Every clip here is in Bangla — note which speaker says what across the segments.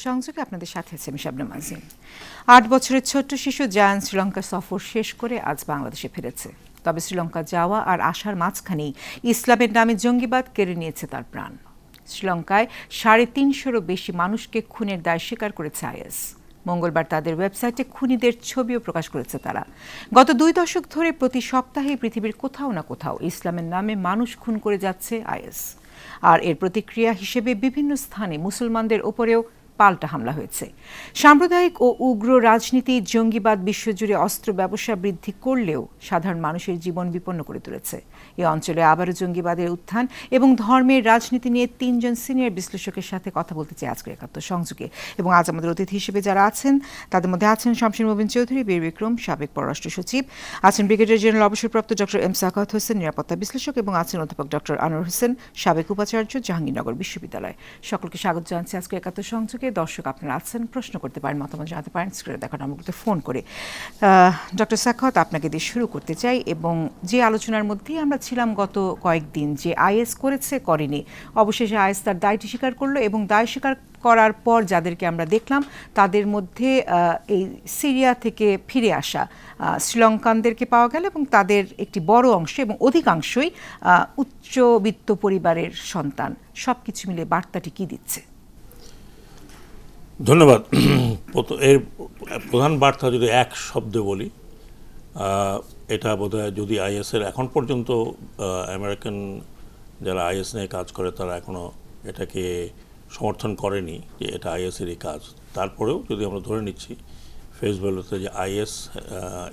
Speaker 1: সংযোগে আপনাদের সাথে আছে আমি শাবনাম আজিম। ৮ বছরের ছোট্ট শিশু জায়ান শ্রীলঙ্কা সফর শেষ করে আজ বাংলাদেশে ফিরেছে। তবে শ্রীলঙ্কা যাওয়া আর আসার মাঝখানেই ইসলামের নামে জঙ্গিবাদ কেড়ে নিয়েছে তার প্রাণ। শ্রীলঙ্কায় ৩৫০-রও বেশি মানুষকে খুনের দায় স্বীকার করেছে আইএস। মঙ্গলবার তাদের ওয়েবসাইটে খুনিদের ছবিও প্রকাশ করেছে তারা। গত ২ দশক ধরে প্রতি সপ্তাহে পৃথিবীর কোথাও না কোথাও ইসলামের নামে মানুষ খুন করে যাচ্ছে আইএস। আর এর প্রতিক্রিয়া হিসেবে বিভিন্ন স্থানে মুসলমানদের ওপরেও পাল্টা হামলা হয়েছে। সাম্প্রদায়িক ও উগ্র রাজনীতি, জঙ্গিবাদ বিশ্বজুড়ে অস্ত্র ব্যবসা বৃদ্ধি করলেও সাধারণ মানুষের জীবন বিপন্ন করে তুলেছে। এই অঞ্চলে আবারও জঙ্গিবাদের উত্থান এবং ধর্মের রাজনীতি নিয়ে ৩ জন সিনিয়র বিশ্লেষকের সাথে কথা বলতে চাই আজকের একাত্তর সংযোগে। এবং আজ আমাদের অতিথি হিসেবে যারা আছেন তাদের মধ্যে আছেন শমশের মোবিন চৌধুরী, বীর বিক্রম, সাবেক পররাষ্ট্র সচিব, আছেন ব্রিগেডিয়ার জেনারেল অবসরপ্রাপ্ত ডক্টর এম সাখাওয়াত হোসেন, নিরাপত্তা বিশ্লেষক, এবং আছেন অধ্যাপক ডক্টর আনোয়ার হোসেন, সাবেক উপাচার্য, জাহাঙ্গীরনগর বিশ্ববিদ্যালয়। সকলকে স্বাগত জানাচ্ছি আজকের একাত্তর সংযোগে। দর্শক আপনারা আছেন, প্রশ্ন করতে পারেন, মতামত জানাতে পারেন স্ক্রিনে দেখা নম্বরগুলোতে ফোন করে। ডক্টর সাখাওয়াত, আপনাকে দিয়ে শুরু করতে চাই। এবং যে আলোচনার মধ্যেই আমরা ছিলাম গত কয়েকদিন, যে আইএস করেছে করেনি, অবশেষে আইএস তার দায়টি স্বীকার করলো এবং দায় স্বীকার করার পর যাদেরকে আমরা দেখলাম তাদের মধ্যে এই সিরিয়া থেকে ফিরে আসা শ্রীলঙ্কানদেরকে পাওয়া গেল এবং তাদের একটি বড় অংশ এবং অধিকাংশই উচ্চবিত্ত পরিবারের সন্তান। সব কিছু মিলে বার্তাটি কি দিচ্ছে?
Speaker 2: ধন্যবাদ। এর প্রধান বার্তা যদি এক শব্দে বলি, এটা বোধহয় যদি আইএসের এখন পর্যন্ত আমেরিকান যারা আইএস নিয়ে কাজ করে তারা এখনও এটাকে সমর্থন করেনি যে এটা আইএসেরই কাজ। তারপরেও যদি আমরা ধরে নিচ্ছি ফেস ভ্যালুতে যে আইএস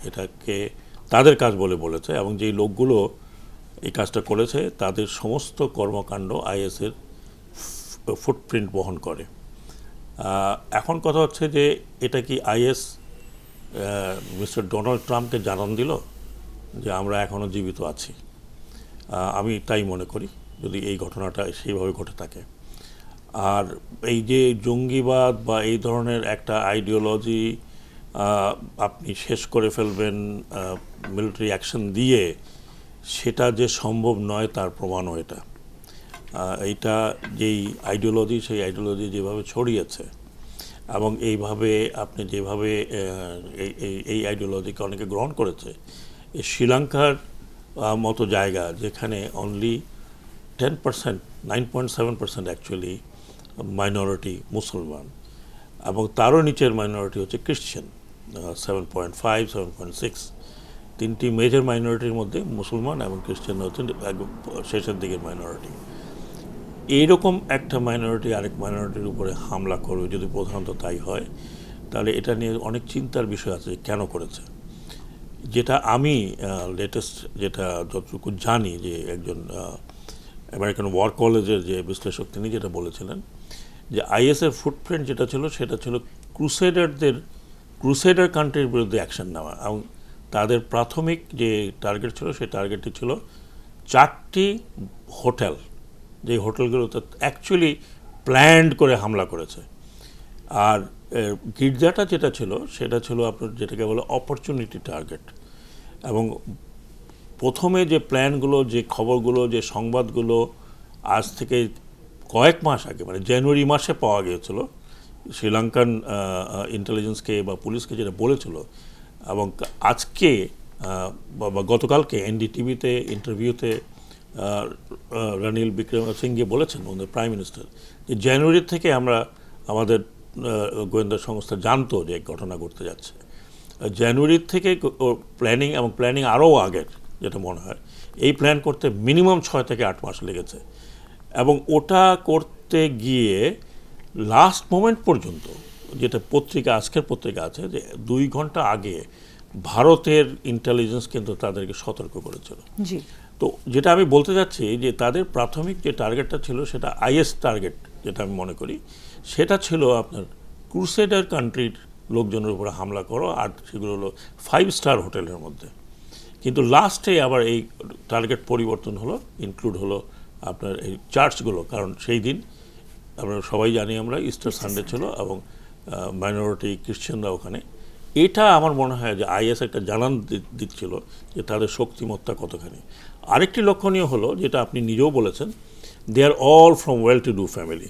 Speaker 2: এটাকে তাদের কাজ বলে বলেছে এবং যেই লোকগুলো এই কাজটা করেছে তাদের সমস্ত কর্মকাণ্ড আইএসের ফুটপ্রিন্ট বহন করে। এখন কথা হচ্ছে যে এটা কি আইএস মিস্টার ডোনাল্ড ট্রাম্পকে জানান দিল যে আমরা এখনও জীবিত আছি? আমি তাই মনে করি যদি এই ঘটনাটা সেইভাবে ঘটে থাকে। আর এই যে জঙ্গিবাদ বা এই ধরনের একটা আইডিওলজি আপনি শেষ করে ফেলবেন মিলিটারি অ্যাকশন দিয়ে, সেটা যে সম্ভব নয় তার প্রমাণও এটা। এইটা যেই আইডিওলজি, সেই আইডিওলজি যেভাবে ছড়িয়েছে এবং এইভাবে আপনি যেভাবে এই আইডিওলজিকে অনেকে গ্রহণ করেছে, এই শ্রীলঙ্কার মতো জায়গা যেখানে অনলি 10%, 9.7% অ্যাকচুয়ালি মাইনরিটি মুসলমান এবং তারও নিচের মাইনরিটি হচ্ছে ক্রিশ্চিয়ান, 7.5, 7.6। 3টি মেজর মাইনরিটির মধ্যে মুসলমান এবং খ্রিস্টান হচ্ছে শেষের দিকের মাইনরিটি। এইরকম একটা মাইনরিটি আরেক মাইনরিটির উপরে হামলা করবে যদি প্রধানত তাই হয়, তাহলে এটা নিয়ে অনেক চিন্তার বিষয় আছে কেন করেছে। যেটা আমি লেটেস্ট যেটা যতটুকু জানি যে একজন আমেরিকান ওয়ার কলেজের যে বিশ্লেষক তিনি যেটা বলেছিলেন যে আইএসের ফুটপ্রিন্ট যেটা ছিল সেটা ছিল ক্রুসেডার কান্ট্রির বিরুদ্ধে অ্যাকশন নেওয়া এবং তাদের প্রাথমিক যে টার্গেট ছিল সেই টার্গেটটি ছিল 4টি হোটেল, যে হোটেলগুলোতে অ্যাকচুয়ালি প্ল্যান্ড করে হামলা করেছে। আর গির্জাটা যেটা ছিল সেটা ছিল আপনার যেটাকে বলে অপরচুনিটি টার্গেট। এবং প্রথমে যে প্ল্যানগুলো, যে খবরগুলো, যে সংবাদগুলো আজ থেকে কয়েক মাস আগে মানে জানুয়ারি মাসে পাওয়া গিয়েছিল, শ্রীলঙ্কান ইন্টেলিজেন্সকে বা পুলিশকে যেটা বলেছিল, এবং আজকে বা গতকালকে এনডিটিভিতে ইন্টারভিউতে রনিল বিক্রমসিঙ্ঘে বলেছেন, আমাদের প্রাইম মিনিস্টার, যে জানুয়ারি থেকে আমাদের গোয়েন্দা সংস্থা জানতো যে ঘটনা ঘটতে যাচ্ছে। জানুয়ারির থেকে প্ল্যানিং আরও আগের যেটা মনে হয়, এই প্ল্যান করতে মিনিমাম 6 থেকে 8 মাস লেগেছে। এবং ওটা করতে গিয়ে লাস্ট মোমেন্ট পর্যন্ত, যেটা আজকের পত্রিকা আছে, যে 2 ঘন্টা আগে ভারতের ইন্টেলিজেন্স কিন্তু তাদেরকে সতর্ক করেছিল। তো যেটা আমি বলতে যাচ্ছি যে তাদের প্রাথমিক যে টার্গেটটা ছিল সেটা আইএস টার্গেট, যেটা আমি মনে করি সেটা ছিল আপনার ক্রুসেডার কান্ট্রির লোকজনের উপরে হামলা করো, আর সেগুলো হলো 5 স্টার হোটেলের মধ্যে। কিন্তু লাস্টে আবার এই টার্গেট পরিবর্তন হলো, ইনক্লুড হলো আপনার এই চার্চগুলো, কারণ সেই দিন আমরা সবাই জানি আমরা ইস্টার সানডে ছিল এবং মাইনরিটি ক্রিশ্চিয়ানরা ওখানে। এটা আমার মনে হয় যে আইএস একটা জানান দিচ্ছিল যে তাদের শক্তিমত্তা কতখানি। আরেকটি লক্ষণীয় হলো, যেটা আপনি নিজেও বলেছেন, they are all from well to do family.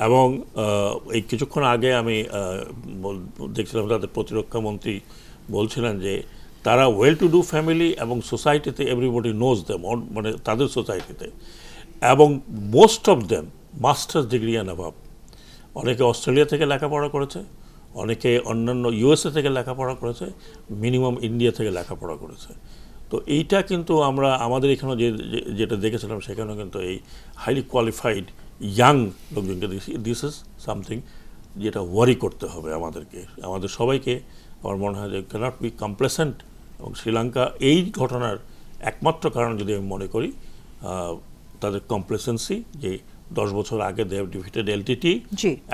Speaker 2: এবং এই কিছুক্ষণ আগে আমি দেখছিলাম তাদের প্রতিরক্ষা মন্ত্রী বলছিলেন যে তারা ওয়েল টু ডু ফ্যামিলি এবং সোসাইটিতে এভরিবডি নোজ দেম, মানে তাদের সোসাইটিতে, এবং most of them masters degree and above. অনেকে অস্ট্রেলিয়া থেকে লেখাপড়া করেছে, অনেকে অন্যান্য ইউএসএ থেকে লেখাপড়া করেছে, মিনিমাম ইন্ডিয়া থেকে লেখাপড়া করেছে। তো এইটা কিন্তু আমরা আমাদের এখানেও যেটা দেখেছিলাম সেখানেও কিন্তু এই হাইলি কোয়ালিফাইড ইয়াং লোকজনকে দেখছি। দিস ইজ সামথিং যেটা ওয়ারি করতে হবে আমাদেরকে, আমাদের সবাইকে। আমার মনে হয় যে ক্যানট বি কমপ্লেসেন্ট। এবং শ্রীলঙ্কা এই ঘটনার একমাত্র কারণ যদি আমি মনে করি তাদের কমপ্লেসেন্সি, যে 10 বছর আগে দে হ্যাভ ডিফিটেড এলটিটি,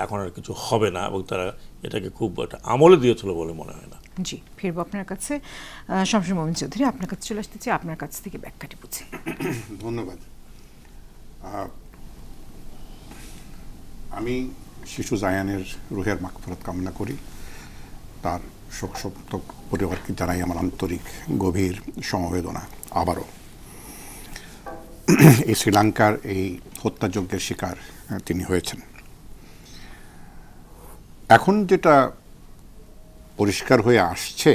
Speaker 2: এখন আর কিছু হবে না, এবং তারা এটাকে খুব একটা আমলে দিয়েছিল বলে মনে হয় না।
Speaker 1: জি, ফিরবো আপনার কাছে। শামসুর মোমিন চৌধুরী, আপনার কাছে চলে আসতে চাই, আপনার কাছ থেকে ব্যাখ্যাটি বুঝি।
Speaker 3: ধন্যবাদ। আমি শিশু জায়ানের রুহের মাগফিরাত কামনা করি, তার শোকসন্তপ্ত পরিবারকে জানাই আমার আন্তরিক গভীর সমবেদনা। আবারও এই শ্রীলঙ্কার এই হত্যাযজ্ঞের শিকার তিনি হয়েছেন। এখন যেটা পরিষ্কার হয়ে আসছে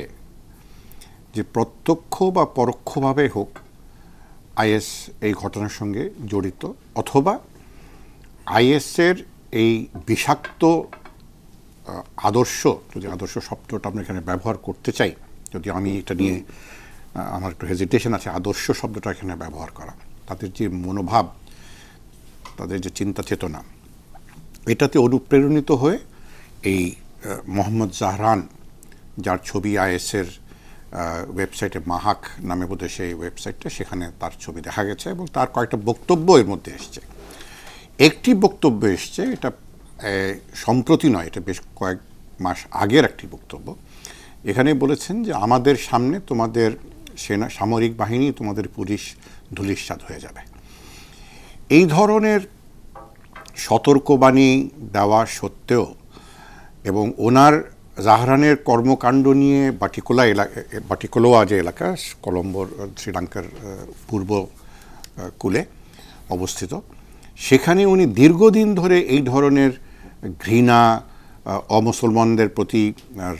Speaker 3: যে প্রত্যক্ষ বা পরোক্ষভাবে হোক আইএস এই ঘটনার সঙ্গে জড়িত, অথবা আইএসের এই বিষাক্ত আদর্শ, যদি আদর্শ শব্দটা আমরা এখানে ব্যবহার করতে চাই, যদি আমি এটা নিয়ে আমার একটু হেজিটেশন আছে আদর্শ শব্দটা এখানে ব্যবহার করা, তাদের যে মনোভাব, তাদের যে চিন্তা চেতনা, এটাতে অনুপ্রেরণিত হয়ে এই মোহাম্মদ জাহরান, যার ছবি আইএসের ওয়েবসাইটে মাহাক নামে বোধহয় সেই ওয়েবসাইটটা, সেখানে তার ছবি দেখা গেছে এবং তার কয়েকটা বক্তব্য এর মধ্যে এসছে। একটি বক্তব্য এসছে, এটা সম্প্রতি নয়, এটা বেশ কয়েক মাস আগের একটি বক্তব্য। এখানে বলেছেন যে আমাদের সামনে তোমাদের সেনা সামরিক বাহিনী, তোমাদের পুলিশ ধূলিসাৎ হয়ে যাবে। এই ধরনের সতর্কবাণী দেওয়া সত্ত্বেও এবং ওনার জাহরানের কর্মকাণ্ড নিয়ে বাটিকোলোয়া যে এলাকা, কলম্বোর শ্রীলঙ্কার পূর্ব কূলে অবস্থিত, সেখানে উনি দীর্ঘদিন ধরে এই ধরনের ঘৃণা, অমুসলমানদের প্রতি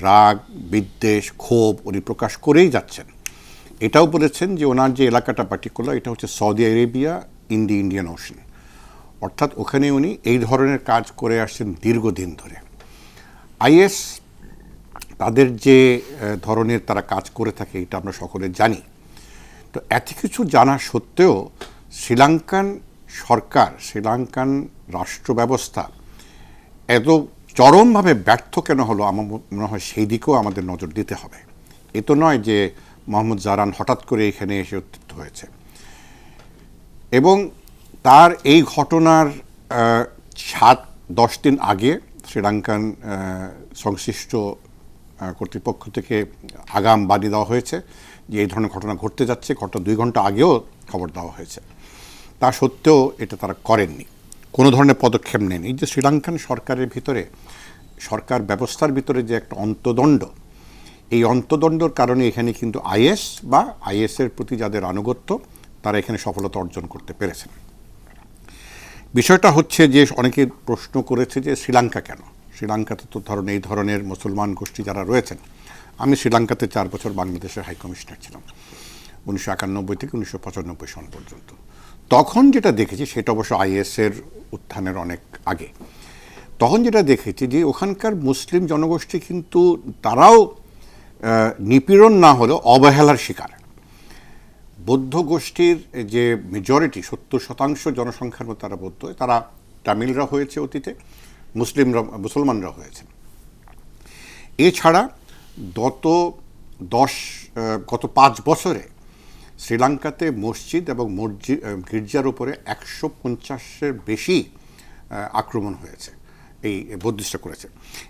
Speaker 3: রাগ, বিদ্বেষ, ক্ষোভ উনি প্রকাশ করেই যাচ্ছেন। এটাও বলেছেন যে ওনার যে এলাকাটা পার্টিকুলার, এটা হচ্ছে Saudi Arabia in the Indian ocean, অর্থাৎ ওখানে উনি এই ধরনের কাজ করে আসছেন দীর্ঘদিন ধরে। আইএস তাদের যে ধরনের তারা কাজ করে থাকে এটা আমরা সকলে জানি। তো এত কিছু জানা সত্ত্বেও শ্রীলঙ্কান সরকার, শ্রীলঙ্কান রাষ্ট্র ব্যবস্থা এত চরমভাবে ব্যর্থ কেন হলো, আমার মনে হয় সেই দিকেও আমাদের নজর দিতে হবে। এ তো নয় যে মোহাম্মদ জাহরান হঠাৎ করে এখানে এসে উত্থিত হয়েছে, এবং তার এই ঘটনার 7-10 দিন আগে শ্রীলঙ্কান সংশ্লিষ্ট কর্তৃপক্ষ থেকে আগাম বাণী দেওয়া হয়েছে যে এই ধরনের ঘটনা ঘটতে যাচ্ছে। ঘটনা 2 ঘন্টা আগেও খবর দেওয়া হয়েছে। তা সত্ত্বেও এটা তারা করেননি, কোনো ধরনের পদক্ষেপ নেয়নি। এই যে শ্রীলঙ্কান সরকারের ভিতরে, সরকার ব্যবস্থার ভিতরে যে একটা অন্তদণ্ড, এই অন্তদণ্ডর কারণে এখানে কিন্তু আইএস বা আইএসের প্রতি যাদের আনুগত্য, তারা এখানে সফলতা অর্জন করতে পেরেছেন। বিষয়টা হচ্ছে যে অনেকে প্রশ্ন করেছে যে শ্রীলঙ্কা কেন? শ্রীলঙ্কাতে তো ধরুন এই ধরনের মুসলমান গোষ্ঠী যারা রয়েছেন, আমি শ্রীলঙ্কাতে 4 বছর বাংলাদেশের হাই কমিশনার ছিলাম 1991 থেকে 1995 সন পর্যন্ত। তখন যেটা দেখেছি সেটা অবশ্য আইএসের উত্থানের অনেক আগে। তখন যেটা দেখেছি যে ওখানকার মুসলিম জনগোষ্ঠী কিন্তু তারাও নিপীড়ন না হলেও অবহেলার শিকার। বৌদ্ধ গোষ্ঠীর যে মেজরিটি, 70% জনসংখ্যার মধ্যে তারা বৌদ্ধ, তারা তামিলরা হয়েছে অতীতে, মুসলমানরা হয়েছে। এছাড়া গত 5 বছরে শ্রীলঙ্কাতে মসজিদ এবং গির্জার উপরে 150-এর বেশি আক্রমণ হয়েছে, এই বৌদ্ধিস্টরা করেছে।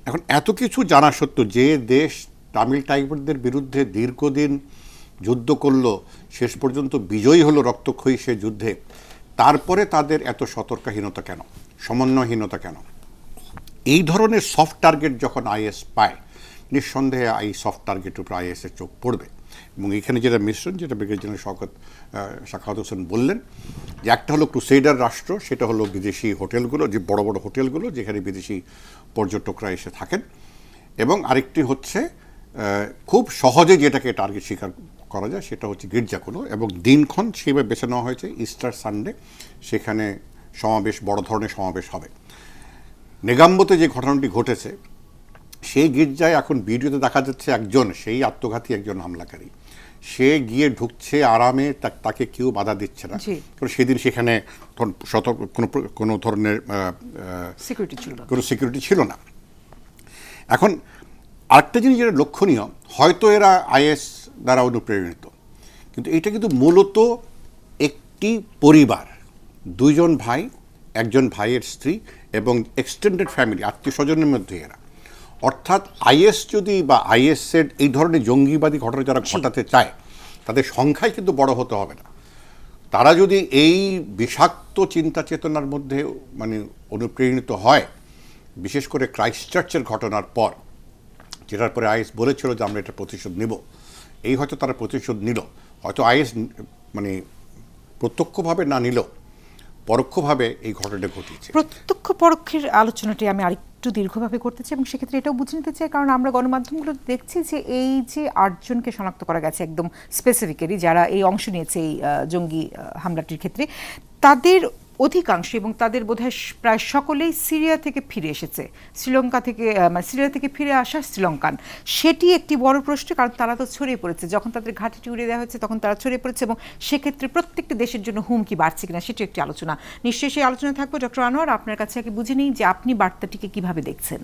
Speaker 3: এখন এত কিছু জানা সত্ত্বেও যে দেশ তামিল টাইগারদের বিরুদ্ধে দীর্ঘদিন যুদ্ধ করলো, শেষ পর্যন্ত বিজয়ী হলো রক্তক্ষয়ী সে যুদ্ধে, তারপরে তাদের এত সতর্কহীনতা কেন, সমন্বয়হীনতা কেন? এই ধরনের সফট টার্গেট যখন আইএস পায়, নিঃসন্দেহে এই সফট টার্গেটের উপর আইএসের চোখ পড়বে। এবং এখানে যেটা মিশ্রণ, যেটা ব্রিগেডিয়ার জেনারেল সাখাওয়াত হোসেন বললেন, যে একটা হলো ক্রুসেডার রাষ্ট্র, সেটা হলো বিদেশি হোটেলগুলো, যে বড় বড় হোটেলগুলো যেখানে বিদেশি পর্যটকরা এসে থাকেন, এবং আরেকটি হচ্ছে খুব সহজে যেটাকে টার্গেট স্বীকার করা যায় সেটা হচ্ছে গির্জাগুলো, এবং দিনক্ষণ সেভাবে বেছে নেওয়া হয়েছে ইস্টার সানডে, সেখানে সমাবেশ, বড় ধরনের সমাবেশ হবে। নেগাম্বোতে যে ঘটনাটি ঘটেছে, সেই গির্জায় এখন ভিডিওতে দেখা যাচ্ছে একজন, সেই আত্মঘাতী একজন হামলাকারী, সে গিয়ে ঢুকছে আরামে, তাকে কেউ বাধা দিচ্ছে না, কারণ সেদিন সেখানে কোনো ধরনের কোনো সিকিউরিটি ছিল না। এখন আরেকটা জিনিস যেটা লক্ষণীয়, হয়তো এরা আইএস দ্বারা অনুপ্রেরিত, কিন্তু এটা কিন্তু মূলত একটি পরিবার, দুইজন ভাই, একজন ভাইয়ের স্ত্রী এবং এক্সটেন্ডেড ফ্যামিলি, আত্মীয় স্বজনের মধ্যে এরা। অর্থাৎ আইএস যদি বা আইএসের এই ধরনের জঙ্গিবাদী ঘটনা যারা ঘটাতে চায়, তাদের সংখ্যাই কিন্তু বড় হতে হবে না। তারা যদি এই বিষাক্ত চিন্তা চেতনার মধ্যে মানে অনুপ্রেরিত হয়, বিশেষ করে ক্রাইস্টচার্চের ঘটনার পর, যেটার পরে আইএস বলেছিল যে আমরা এটা প্রতিশোধ নিব, এই হয়তো তারা প্রতিশোধ নিল। হয়তো আইএস মানে প্রত্যক্ষভাবে না নিল, পরোক্ষভাবে এই ঘটনাটা ঘটিয়েছে।
Speaker 1: প্রত্যক্ষ পরোক্ষের আলোচনাটি আমি আরেকটু দীর্ঘভাবে করতে চাই, এবং সেক্ষেত্রে এটাও বুঝে নিতে চাই, কারণ আমরা গণমাধ্যমগুলো দেখছি যে এই যে 8 জনকে শনাক্ত করা গেছে একদম স্পেসিফিক্যালি, যারা এই অংশ নিয়েছে এই জঙ্গি হামলাটির ক্ষেত্রে, তাদের অধিকাংশ এবং তাদের বোধহয় প্রায় সকলেই সিরিয়া থেকে ফিরে এসেছে, শ্রীলঙ্কা থেকে, মানে সিরিয়া থেকে ফিরে আসা শ্রীলঙ্কান। সেটি একটি বড় প্রশ্ন, কারণ তারা তো ছড়িয়ে পড়েছে, যখন তাদের ঘাঁটিটি উড়িয়ে দেওয়া হয়েছে তখন তারা ছড়িয়ে পড়েছে, এবং সেক্ষেত্রে প্রত্যেকটি দেশের জন্য হুমকি বাড়ছে কিনা সেটি একটি আলোচনা। নিশ্চয়ই সেই আলোচনা থাকবে। ডক্টর আনোয়ার, আপনার কাছে আগে বুঝে নিই যে আপনি বার্তাটিকে কিভাবে দেখছেন।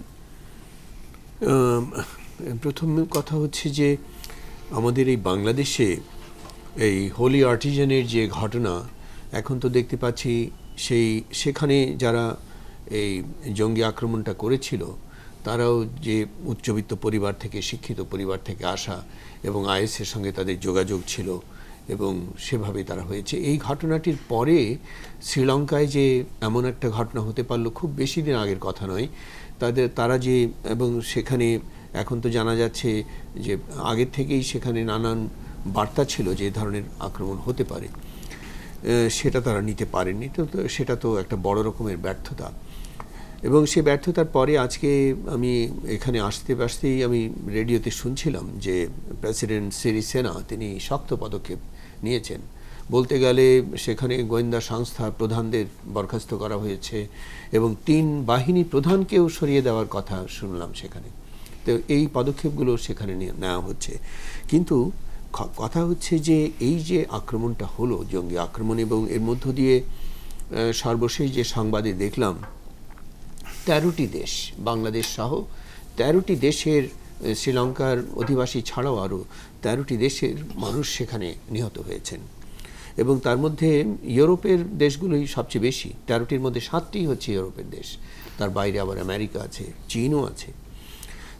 Speaker 4: প্রথম কথা হচ্ছে যে আমাদের এই বাংলাদেশে এই হোলি আর্টিজানের যে ঘটনা, এখন তো দেখতে পাচ্ছি সেখানে যারা এই জঙ্গি আক্রমণটা করেছিল তারাও যে উচ্চবিত্ত পরিবার থেকে, শিক্ষিত পরিবার থেকে আসা, এবং আইএসের সঙ্গে তাদের যোগাযোগ ছিল, এবং সেভাবে তারা হয়েছে। এই ঘটনাটির পরে শ্রীলঙ্কায় যে এমন একটা ঘটনা হতে পারলো, খুব বেশি দিন আগের কথা নয়, তারা যে, এবং সেখানে এখন তো জানা যাচ্ছে যে আগের থেকেই সেখানে নানান বার্তা ছিল যে এ ধরনের আক্রমণ হতে পারে, সেটা তারা নিতে পারেনি। তো সেটা তো একটা বড় রকমের ব্যর্থতা, এবং সেই ব্যর্থতার পরে আজকে আমি এখানে আসতেই আমি রেডিওতে শুনছিলাম যে প্রেসিডেন্ট সিরিসেনা তিনি শক্ত পদক্ষেপ নিয়েছেন। বলতে গেলে সেখানে গোয়েন্দা সংস্থা প্রধানদের বরখাস্ত করা হয়েছে, এবং 3 বাহিনী প্রধানকেও সরিয়ে দেওয়ার কথা শুনলাম সেখানে। তো এই পদক্ষেপগুলো সেখানে নেওয়া হচ্ছে। কিন্তু কথা হচ্ছে যে এই যে আক্রমণটা হলো, জঙ্গি আক্রমণ, এবং এর মধ্য দিয়ে সর্বশেষ যে সংবাদে দেখলাম 13টি দেশ, বাংলাদেশ সহ 13টি দেশের, শ্রীলঙ্কার অধিবাসী ছাড়াও আরও 13টি দেশের মানুষ সেখানে নিহত হয়েছেন, এবং তার মধ্যে ইউরোপের দেশগুলোই সবচেয়ে বেশি। 13টির মধ্যে 7টি হচ্ছে ইউরোপের দেশ, তার বাইরে আবার আমেরিকা আছে, চীনও আছে।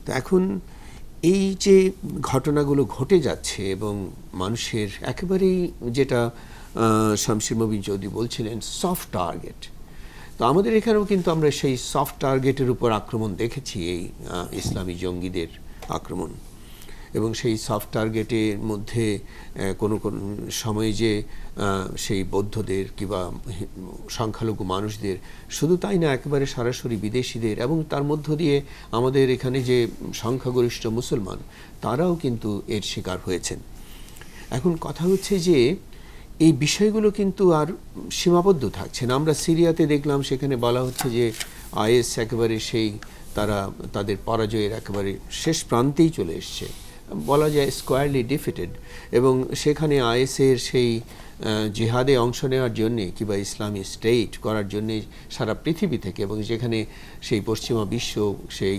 Speaker 4: তো এখন এই যে ঘটনাগুলো ঘটে যাচ্ছে, এবং মানুষের একেবারেই, যেটা শামসুর মবিন চৌধুরী বলছিলেন, সফট টার্গেট। তো আমাদের এখানেও কিন্তু আমরা সেই সফট টার্গেটের উপর আক্রমণ দেখেছি, এই ইসলামী জঙ্গিদের আক্রমণ। এবং সেই সফট টার্গেটের মধ্যে কোনো সময় যে সেই বৌদ্ধদের কিংবা সংখ্যালঘু মানুষদের, শুধু তাই না, একেবারে সরাসরি বিদেশিদের, এবং তার মধ্য দিয়ে আমাদের এখানে যে সংখ্যাগরিষ্ঠ মুসলমান, তারাও কিন্তু এর শিকার হয়েছেন। এখন কথা হচ্ছে যে এই বিষয়গুলো কিন্তু আর সীমাবদ্ধ থাকছে না। আমরা সিরিয়াতে দেখলাম, সেখানে বলা হচ্ছে যে আইএস একেবারে তাদের পরাজয়ের একেবারে শেষ প্রান্তেই চলে এসছে, বলা যায় স্কোয়ারলি ডিফিটেড, এবং সেখানে আইএসের সেই জিহাদে অংশ নেওয়ার জন্যে কিংবা ইসলামী স্টেট করার জন্যে সারা পৃথিবী থেকে, এবং যেখানে সেই পশ্চিমা বিশ্ব, সেই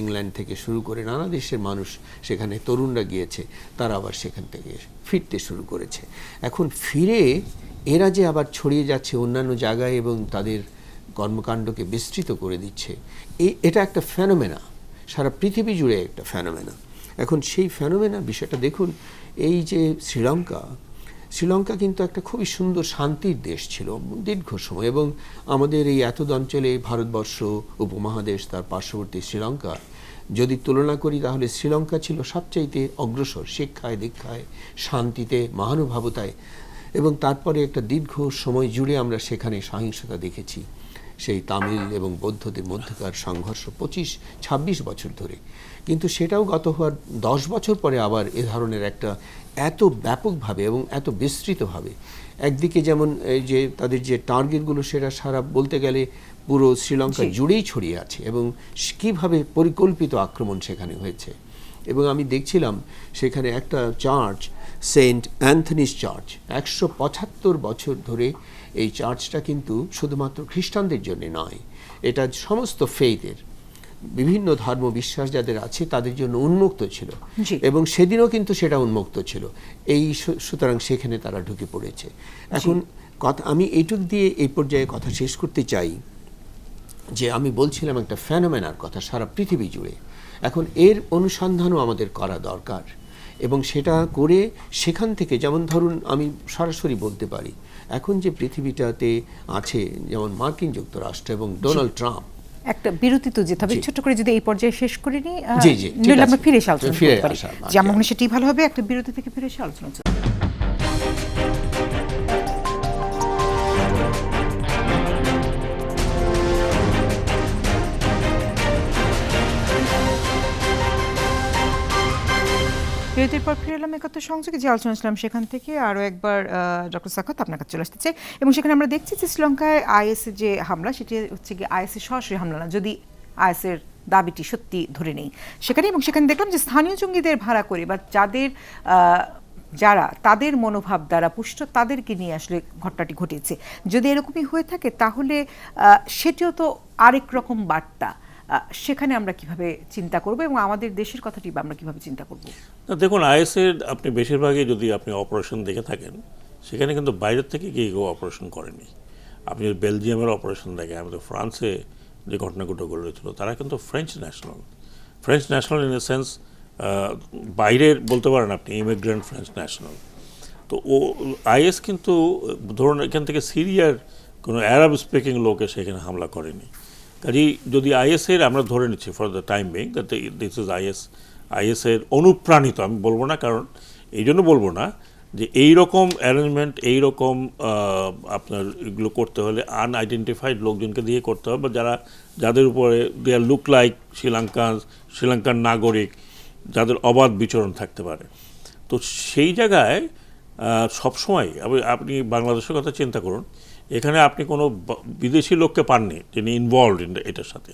Speaker 4: ইংল্যান্ড থেকে শুরু করে নানা দেশের মানুষ, সেখানে তরুণরা গিয়েছে, তারা আবার সেখান থেকে ফিরতে শুরু করেছে। এখন ফিরে এরা যে আবার ছড়িয়ে যাচ্ছে অন্যান্য জায়গায় এবং তাদের কর্মকাণ্ডকে বিস্তৃত করে দিচ্ছে, এটা একটা ফেনোমেনা, সারা পৃথিবী জুড়ে একটা ফেনোমেনা। এখন সেই ফেনোমেনা বিষয়টা দেখুন, এই যে শ্রীলঙ্কা কিন্তু একটা খুবই সুন্দর শান্তির দেশ ছিল দীর্ঘ সময়, এবং আমাদের এই এতদ অঞ্চলে ভারতবর্ষ উপমহাদেশ, তার পার্শ্ববর্তী শ্রীলঙ্কা, যদি তুলনা করি তাহলে শ্রীলঙ্কা ছিল সবচাইতে অগ্রসর শিক্ষায়, দীক্ষায়, শান্তিতে, মহানুভবতায়, এবং তারপরে একটা দীর্ঘ সময় জুড়ে আমরা সেখানে সহিংসতা দেখেছি। সেই তামিল এবং বৌদ্ধদের মধ্যকার সংঘর্ষ 25-26 বছর ধরে। কিন্তু সেটাও গত হওয়ার 10 বছর পরে আবার এ ধরনের একটা এত ব্যাপকভাবে এবং এত বিস্তৃতভাবে, একদিকে যেমন এই যে তাদের যে টার্গেটগুলো সেটা সারা বলতে গেলে পুরো শ্রীলঙ্কা জুড়েই ছড়িয়ে আছে, এবং কীভাবে পরিকল্পিত আক্রমণ সেখানে হয়েছে। এবং আমি দেখছিলাম সেখানে একটা চার্চ, সেন্ট অ্যান্থনিস চার্চ, 175 বছর ধরে এই চার্চটা কিন্তু শুধুমাত্র খ্রিস্টানদের জন্য নয়, এটা সমস্ত ফেইথের, বিভিন্ন ধর্ম বিশ্বাস যাদের আছে তাদের জন্য উন্মুক্ত ছিল, এবং সেদিনও কিন্তু সেটা উন্মুক্ত ছিল। এই সুতরাং সেখানে তারা ঢুকে পড়েছে। এখন কথা আমি এইটুক দিয়ে এই পর্যায়ে কথা শেষ করতে চাই যে আমি বলছিলাম একটা ফেনোমেনার কথা সারা পৃথিবী জুড়ে। এখন এর অনুসন্ধানও আমাদের করা দরকার, এবং সেটা করে সেখান থেকে, যেমন ধরুন আমি সরাসরি বলতে পারি এখন যে পৃথিবীটাতে আছে, যেমন মার্কিন যুক্তরাষ্ট্র এবং ডোনাল্ড ট্রাম্প।
Speaker 1: একটা বিরতি তো যেতে হবে, ছোট করে যদি এই পর্যায়ে শেষ করে নিই,
Speaker 4: নইলে
Speaker 1: আমরা ফিরে এসে আলোচনা করতে পারি।
Speaker 4: আসা,
Speaker 1: যেমন সেটাই ভালো হবে, একটা বিরতি থেকে ফিরে এসে আলোচনা চলবে। বিরতির পর ফিরে এলাম একাত্তর সংযোগে, যে আলোচনা ছিলাম সেখান থেকে আরও একবার ডক্টর সাখাত আপনার কাছে চলে আসতে চাই। এবং সেখানে আমরা দেখছি যে শ্রীলঙ্কায় আইএসের যে হামলা, সেটি হচ্ছে গিয়ে আইএসের সরাসরি হামলা না, যদি আইএসের দাবিটি সত্যি ধরে নেই সেখানে। এবং সেখানে দেখলাম যে স্থানীয় জঙ্গিদের ভাড়া করে বা যারা তাদের মনোভাব দ্বারা পুষ্ট, তাদেরকে নিয়ে আসলে ঘটনাটি ঘটিয়েছে। যদি এরকমই হয়ে থাকে তাহলে সেটিও তো আরেক রকম বার্তা। সেখানে আমরা কিভাবে চিন্তা করব এবং আমাদের দেশের কথাটি আমরা কিভাবে চিন্তা করব?
Speaker 2: দেখুন, আইএসের আপনি বেশিরভাগই যদি আপনি অপারেশন দেখে থাকেন, সেখানে কিন্তু বাইরের থেকে কেউ অপারেশন করেনি। আপনি বেলজিয়ামের অপারেশন দেখেন, আমাদের ফ্রান্সে যে ঘটনাগুলো ঘটেছিল, তারা কিন্তু French national in a sense, বাইরের বলতে পারেন আপনি ইমিগ্রেন্ট ফ্রেঞ্চ ন্যাশনাল। তো আইএস কিন্তু ধরুন এখান থেকে সিরিয়ার কোনো অ্যারাব স্পিকিং লোকে সেখানে হামলা করেনি। কাজেই যদি আইএসের আমরা ধরে নিচ্ছি for the time being that this is আইএসের অনুপ্রাণিত, আমি বলবো না, কারণ এই জন্য বলবো না যে এইরকম অ্যারেঞ্জমেন্ট, এইরকম আপনার এগুলো করতে হলে আনআইডেন্টিফাইড লোকজনকে দিয়ে করতে হবে, বা যাদের উপরে দে আর লুক লাইক শ্রীলঙ্কার নাগরিক, যাদের অবাধ বিচরণ থাকতে পারে। তো সেই জায়গায় সবসময় আপনি বাংলাদেশের কথা চিন্তা করুন, এখানে আপনি কোনো বিদেশি লোককে পাননি যিনি ইনভলভড ইন এটার সাথে,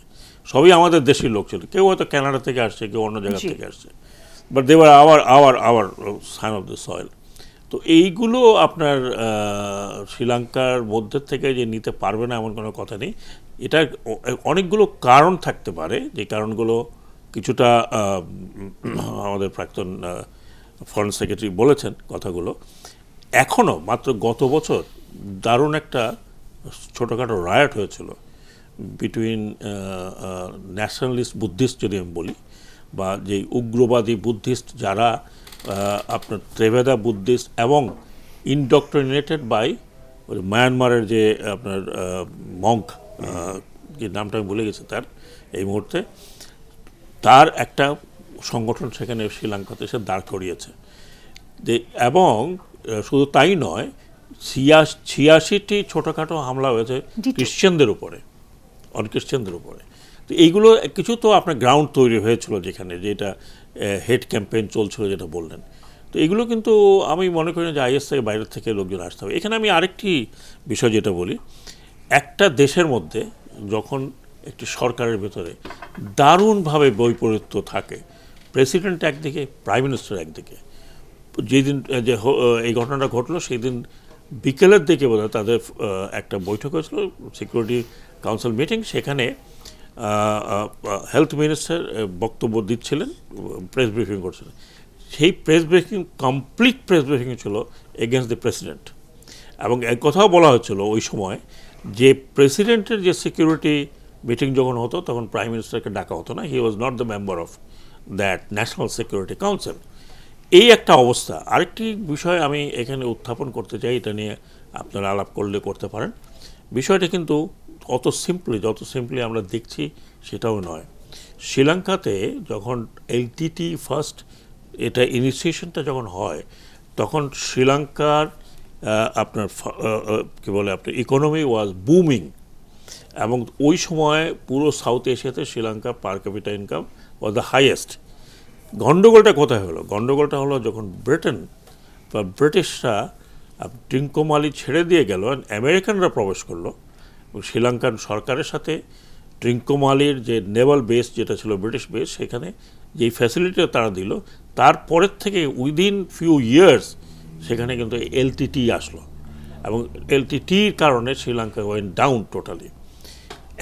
Speaker 2: সবই আমাদের দেশের লোক ছিল। কেউ হয়তো কানাডা থেকে আসছে, কেউ অন্য জায়গা থেকে আসছে, but they were our sign of the soil. তো এইগুলো আপনার শ্রীলঙ্কার মধ্যে থেকে যে নিতে পারবে না এমন কোনো কথা নেই। এটা অনেকগুলো কারণ থাকতে পারে, যে কারণগুলো কিছুটা আমাদের প্রাক্তন ফরেন সেক্রেটারি বলেছেন কথাগুলো। এখনও মাত্র গত বছর দারুণ একটা ছোটোখাটো রায়ট হয়েছিল বিটুইন ন্যাশনালিস্ট বুদ্ধিস্ট, যদি আমি বলি, বা যে উগ্রবাদী বুদ্ধিস্ট যারা আপনার ত্রিভেদা বুদ্ধিস্ট এবং ইনডক্ট্রিনেটেড বাই মায়ানমারের যে আপনার মঙ্ক, যে নামটা আমি ভুলে গেছি তার এই মুহূর্তে, তার একটা সংগঠন সেখানে শ্রীলঙ্কাতে এসে দাঁড় করিয়েছে। এবং শুধু তাই নয়, 86টি ছোটোখাটো হামলা হয়েছে খ্রিশ্চানদের উপরে, অনখ্রিশ্চানদের উপরে। তো এইগুলো কিছু তো আপনার গ্রাউন্ড তৈরি হয়েছিল যেখানে, যেটা হেড ক্যাম্পেইন চলছিল যেটা বললেন। তো এগুলো কিন্তু আমি মনে করি যে আইএস থেকে বাইরের থেকে লোকজন আসতে হবে। এখানে আমি আরেকটি বিষয় যেটা বলি, একটা দেশের মধ্যে যখন একটি সরকারের ভেতরে দারুণভাবে বৈপরীত্য থাকে, প্রেসিডেন্ট একদিকে, প্রাইম মিনিস্টার একদিকে, যেদিন যে এই ঘটনাটা ঘটলো সেই দিন বিকেলের দিকে বোধহয় তাদের একটা বৈঠক হয়েছিল, সিকিউরিটি কাউন্সিল মিটিং। সেখানে হেলথ মিনিস্টার বক্তব্য দিচ্ছিলেন, প্রেস ব্রিফিং করছিলেন। সেই কমপ্লিট প্রেস ব্রিফিং ছিল এগেনস্ট দ্য প্রেসিডেন্ট। এবং এক কথাও বলা হচ্ছিল ওই সময় যে প্রেসিডেন্টের যে সিকিউরিটি মিটিং যখন হতো তখন প্রাইম মিনিস্টারকে ডাকা হতো না, he was not the member of that national security council. এই একটা অবস্থা। আরেকটি বিষয় আমি এখানে উত্থাপন করতে চাই, এটা নিয়ে আপনারা আলাপ করলে করতে পারেন। বিষয়টা কিন্তু যত সিম্পলি আমরা দেখছি সেটাও নয়। শ্রীলঙ্কাতে যখন এলটিটি ফার্স্ট এটা ইনিশিয়েশনটা যখন হয় তখন শ্রীলঙ্কার আপনার কী বলে আপনার ইকোনমি ওয়াজ বুমিং, এবং ওই সময় পুরো সাউথ এশিয়াতে Sri Lanka per capita income was the highest. গণ্ডগোলটা কোথায় হলো? গণ্ডগোলটা হলো যখন ব্রিটেন বা ব্রিটিশরা ট্রিঙ্কোমালি ছেড়ে দিয়ে গেল, আমেরিকানরা প্রবেশ করলো এবং শ্রীলঙ্কান সরকারের সাথে ট্রিঙ্কোমালির যে নেভাল বেস যেটা ছিল ব্রিটিশ বেস, সেখানে যেই ফ্যাসিলিটিটা তারা দিল, তারপরের থেকে উইদিন ফিউ ইয়ার্স সেখানে কিন্তু এলটিটি আসলো এবং এলটিটির কারণে শ্রীলঙ্কা ওয়েন্ট ডাউন টোটালি।